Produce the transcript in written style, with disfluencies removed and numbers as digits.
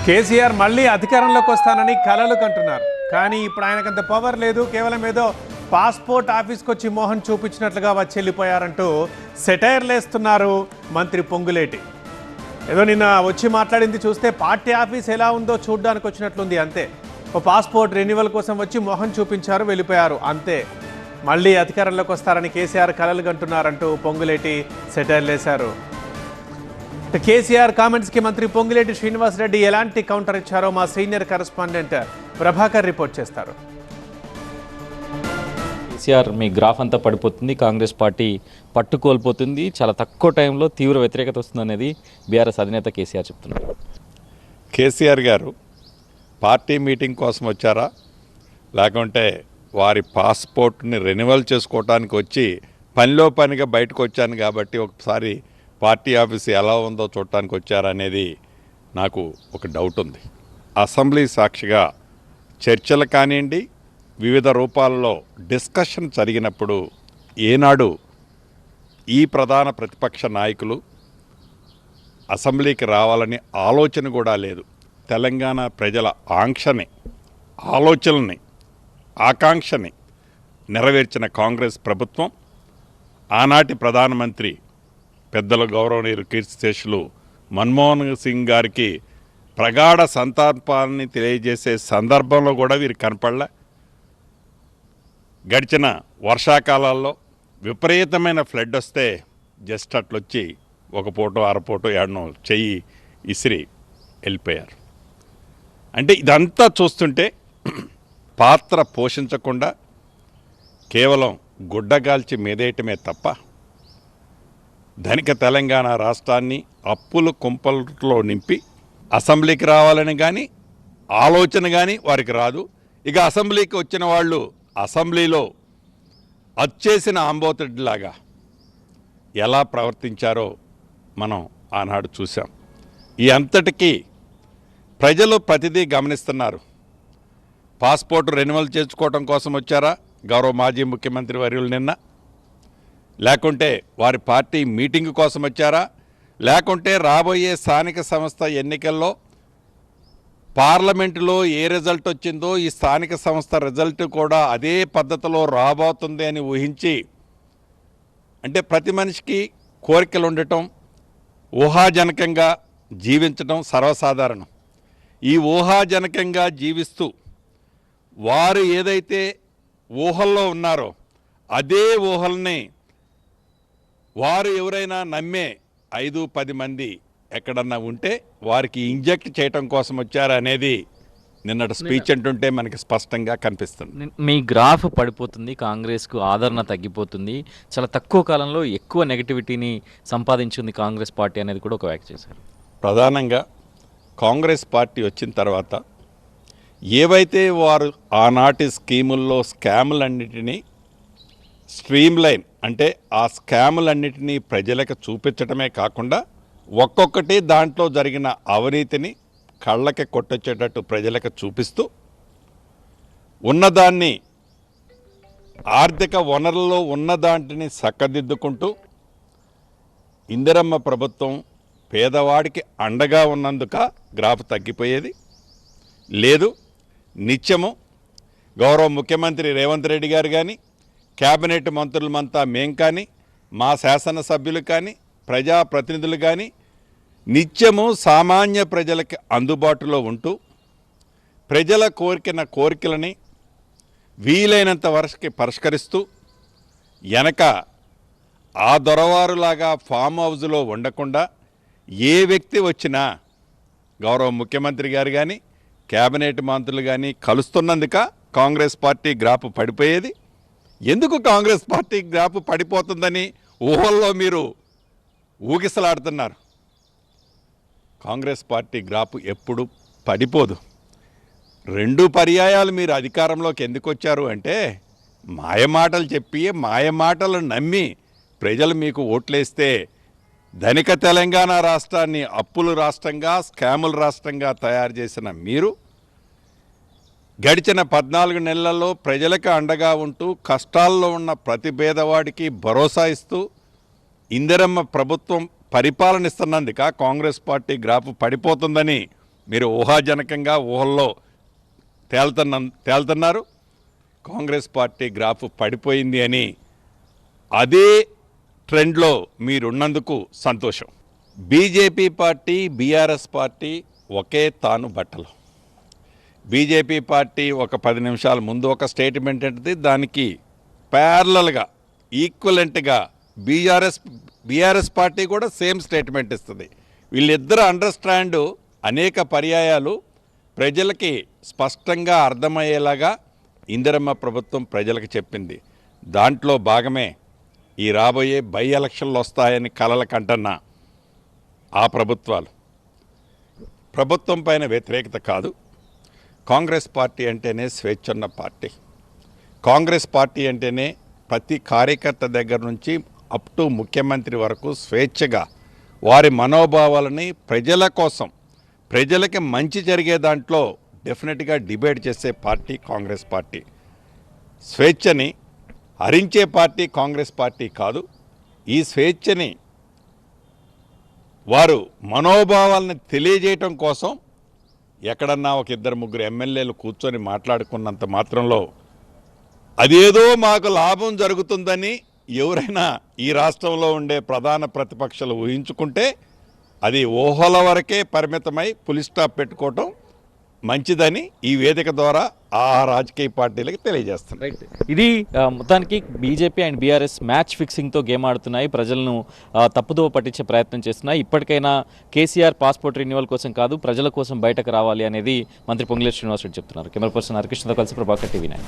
కేసీఆర్ మళ్ళీ అధికారంలోకి వస్తానని కలలు కంటున్నారు. కానీ ఇప్పుడు ఆయనకంత పవర్ లేదు, కేవలం ఏదో పాస్పోర్ట్ ఆఫీస్కి వచ్చి మోహన్ చూపించినట్లుగా వచ్చి వెళ్ళిపోయారంటూ సెటైర్లు వేస్తున్నారు మంత్రి పొంగులేటి. ఏదో నిన్న వచ్చి మాట్లాడింది చూస్తే పార్టీ ఆఫీస్ ఎలా ఉందో చూడడానికి వచ్చినట్లుంది, అంతే. ఓ పాస్పోర్ట్ రెన్యువల్ కోసం వచ్చి మోహన్ చూపించారు, వెళ్ళిపోయారు, అంతే. మళ్ళీ అధికారంలోకి వస్తారని కేసీఆర్ కలలు కంటున్నారంటూ పొంగులేటి సెటైర్లు వేశారు. కేసీఆర్ కామెంట్స్కి మంత్రి పొంగులేటి శ్రీనివాసరెడ్డి ఎలాంటి కౌంటర్ ఇచ్చారో మా సీనియర్ కరెస్పాండెంట్ ప్రభాకర్ రిపోర్ట్ చేస్తారు. కేసీఆర్ మీ గ్రాఫ్ అంతా పడిపోతుంది, కాంగ్రెస్ పార్టీ పట్టు కోల్పోతుంది, చాలా తక్కువ టైంలో తీవ్ర వ్యతిరేకత వస్తుందనేది బీఆర్ఎస్ అధినేత కేసీఆర్ చెప్తున్నారు. కేసీఆర్ గారు పార్టీ మీటింగ్ కోసం వచ్చారా, లేకుంటే వారి పాస్పోర్ట్ని రెన్యువల్ చేసుకోవడానికి వచ్చి పనిలో పనిగా బయటకు వచ్చాను కాబట్టి ఒకసారి పార్టీ ఆఫీస్ ఎలా ఉందో చూడటానికి వచ్చారనేది నాకు ఒక డౌట్ ఉంది. అసెంబ్లీ సాక్షిగా చర్చలు కానివ్వండి, వివిధ రూపాల్లో డిస్కషన్ జరిగినప్పుడు ఏనాడు ఈ ప్రధాన ప్రతిపక్ష నాయకులు అసెంబ్లీకి రావాలని ఆలోచన కూడా లేదు. తెలంగాణ ప్రజల ఆంక్షని, ఆలోచనని, ఆకాంక్షని నెరవేర్చిన కాంగ్రెస్ ప్రభుత్వం ఆనాటి ప్రధానమంత్రి పెద్దలు గౌరవనీయులు కీర్తిశేషులు మన్మోహన్ సింగ్ గారికి ప్రగాఢ సంతాపాన్ని తెలియజేసే సందర్భంలో కూడా వీరు కనపడలే. గడిచిన వర్షాకాలాల్లో విపరీతమైన ఫ్లడ్ వస్తే జస్ట్ అట్లొచ్చి ఒక పూటో అరపూటో ఏడనో చెయ్యి ఇసిరి వెళ్ళిపోయారు. అంటే ఇదంతా చూస్తుంటే పాత్ర పోషించకుండా కేవలం గుడ్డగాల్చి మీదేయటమే తప్ప ధనిక తెలంగాణ రాష్ట్రాన్ని అప్పుల కుంపల్లో నింపి అసెంబ్లీకి రావాలని కానీ ఆలోచన కానీ వారికి రాదు. ఇక అసెంబ్లీకి వచ్చిన వాళ్ళు అసెంబ్లీలో అచ్చేసిన ఆంబోతుడిలాగా ఎలా ప్రవర్తించారో మనం ఆనాడు చూసాం. ఈ అంతటికీ ప్రజలు ప్రతిదీ గమనిస్తున్నారు. పాస్పోర్ట్ రెన్యువల్ చేసుకోవడం కోసం వచ్చారా గౌరవ మాజీ ముఖ్యమంత్రి వర్యులు నిన్న, లేకుంటే వారి పార్టీ మీటింగ్ కోసం వచ్చారా, లేకుంటే రాబోయే స్థానిక సంస్థ ఎన్నికల్లో పార్లమెంటులో ఏ రిజల్ట్ వచ్చిందో ఈ స్థానిక సంస్థ రిజల్ట్ కూడా అదే పద్ధతిలో రాబోతుంది అని ఊహించి, అంటే ప్రతి మనిషికి కోరికలు ఉండటం, ఊహాజనకంగా జీవించడం సర్వసాధారణం. ఈ ఊహాజనకంగా జీవిస్తూ వారు ఏదైతే ఊహల్లో ఉన్నారో అదే ఊహల్ని వారు ఎవరైనా నమ్మే 5-10 మంది ఎక్కడన్నా ఉంటే వారికి ఇంజెక్ట్ చేయటం కోసం వచ్చారు అనేది నిన్నటి స్పీచ్ అంటుంటే మనకి స్పష్టంగా కనిపిస్తుంది. మీ గ్రాఫ్ పడిపోతుంది, కాంగ్రెస్కు ఆదరణ తగ్గిపోతుంది, చాలా తక్కువ కాలంలో ఎక్కువ నెగటివిటీని సంపాదించింది కాంగ్రెస్ పార్టీ అనేది కూడా ఒక వ్యాఖ్య చేశారు. ప్రధానంగా కాంగ్రెస్ పార్టీ వచ్చిన తర్వాత ఏవైతే వారు ఆనాటి స్కీముల్లో స్కాములన్నిటినీ స్ట్రీమ్లైన్, అంటే ఆ స్కాములన్నిటినీ ప్రజలకు చూపించడమే కాకుండా ఒక్కొక్కటి దాంట్లో జరిగిన అవినీతిని కళ్ళకి కొట్టొచ్చేటట్టు ప్రజలకు చూపిస్తూ ఉన్నదాన్ని, ఆర్థిక వనరుల్లో ఉన్నదాంటిని చక్కదిద్దుకుంటూ ఇందిరమ్మ ప్రభుత్వం పేదవాడికి అండగా ఉన్నందుక గ్రాఫ్ తగ్గిపోయేది లేదు. నిత్యము గౌరవ ముఖ్యమంత్రి రేవంత్ రెడ్డి గారు కానీ, కేబినెట్ మంత్రులమంతా మేం కానీ, మా శాసనసభ్యులు కానీ, ప్రజాప్రతినిధులు కానీ నిత్యము సామాన్య ప్రజలకి అందుబాటులో ఉంటూ ప్రజల కోరికలని వీలైనంత వరకు పరిష్కరిస్తూ వెనక ఆ దొరవారులాగా ఫామ్ హౌస్లో ఉండకుండా ఏ వ్యక్తి వచ్చినా గౌరవ ముఖ్యమంత్రి గారు కానీ కేబినెట్ మంత్రులు కానీ కలుస్తున్నందుక కాంగ్రెస్ పార్టీ గ్రాఫ్ పడిపోయేది. ఎందుకు కాంగ్రెస్ పార్టీ గ్రాఫ్ పడిపోతుందని ఊహల్లో మీరు ఊగిసలాడుతున్నారు. కాంగ్రెస్ పార్టీ గ్రాఫ్ ఎప్పుడు పడిపోదు. 2 పర్యాయాలు మీరు అధికారంలోకి ఎందుకు వచ్చారు అంటే మాయమాటలు చెప్పి, మాయమాటలు నమ్మి ప్రజలు మీకు ఓట్లేస్తే ధనిక తెలంగాణ రాష్ట్రాన్ని అప్పుల రాష్ట్రంగా, స్కాముల రాష్ట్రంగా తయారు చేసిన మీరు గడిచిన 14 నెలల్లో ప్రజలకు అండగా ఉంటూ కష్టాల్లో ఉన్న ప్రతి పేదవాడికి భరోసా ఇస్తూ ఇందిరమ్మ ప్రభుత్వం పరిపాలన ఇస్తున్నందుక కాంగ్రెస్ పార్టీ గ్రాఫ్ పడిపోతుందని మీరు ఊహాజనకంగా ఊహల్లో తేలుతున్నారు. కాంగ్రెస్ పార్టీ గ్రాఫ్ పడిపోయింది అని అదే ట్రెండ్లో మీరున్నందుకు సంతోషం. బీజేపీ పార్టీ, బీఆర్ఎస్ పార్టీ ఒకే తాను బట్టలు. బీజేపీ పార్టీ ఒక 10 నిమిషాల ముందు ఒక స్టేట్మెంట్ అంటే దానికి ప్యారలల్గా ఈక్వలెంట్గా బీఆర్ఎస్ పార్టీ కూడా సేమ్ స్టేట్మెంట్ ఇస్తుంది. వీళ్ళిద్దరు అండర్స్టాండ్ అనేక పర్యాయాలు ప్రజలకి స్పష్టంగా అర్థమయ్యేలాగా ఇందిరమ్మ ప్రభుత్వం ప్రజలకు చెప్పింది. దాంట్లో భాగమే ఈ రాబోయే బై ఎలక్షన్లు వస్తాయని కలల కంటన్న ఆ ప్రభుత్వం పైన వ్యతిరేకత కాదు. కాంగ్రెస్ పార్టీ అంటేనే స్వేచ్ఛన్న పార్టీ. కాంగ్రెస్ పార్టీ అంటేనే ప్రతి కార్యకర్త దగ్గర నుంచి అప్ టు ముఖ్యమంత్రి వరకు స్వేచ్ఛగా వారి మనోభావాలని ప్రజల కోసం, ప్రజలకి మంచి జరిగే దాంట్లో డెఫినెట్గా డిబేట్ చేసే పార్టీ కాంగ్రెస్ పార్టీ. స్వేచ్ఛని హరించే పార్టీ కాంగ్రెస్ పార్టీ కాదు. ఈ స్వేచ్ఛని వారు మనోభావాలను తెలియజేయటం కోసం ఎక్కడన్నా ఒక 2-3 ఎమ్మెల్యేలు కూర్చొని మాట్లాడుకున్నంత మాత్రంలో అదేదో మాకు లాభం జరుగుతుందని ఎవరైనా ఈ రాష్ట్రంలో ఉండే ప్రధాన ప్రతిపక్షాలు ఊహించుకుంటే అది ఊహల వరకే పరిమితమై పులి స్టాప్ పెట్టుకోవటం మంచిదని ఈ వేదిక ద్వారా ఆ రాజకీయ పార్టీలకు తెలియజేస్తున్నాం. రైట్, ఇది మొత్తానికి బీజేపీ అండ్ బీఆర్ఎస్ మ్యాచ్ ఫిక్సింగ్తో గేమ్ ఆడుతున్నాయి, ప్రజలను తప్పుదోవ పట్టించే ప్రయత్నం చేస్తున్నాయి. ఇప్పటికైనా కేసీఆర్ పాస్పోర్ట్ రెన్యువల్ కోసం కాదు, ప్రజల కోసం బయటకు రావాలి అనేది మంత్రి పొంగులేటి శ్రీనివాసరెడ్డి చెప్తున్నారు. కెమెరా పర్సన్ హరికృష్ణతో కలిసి ప్రభాకర్, TV9.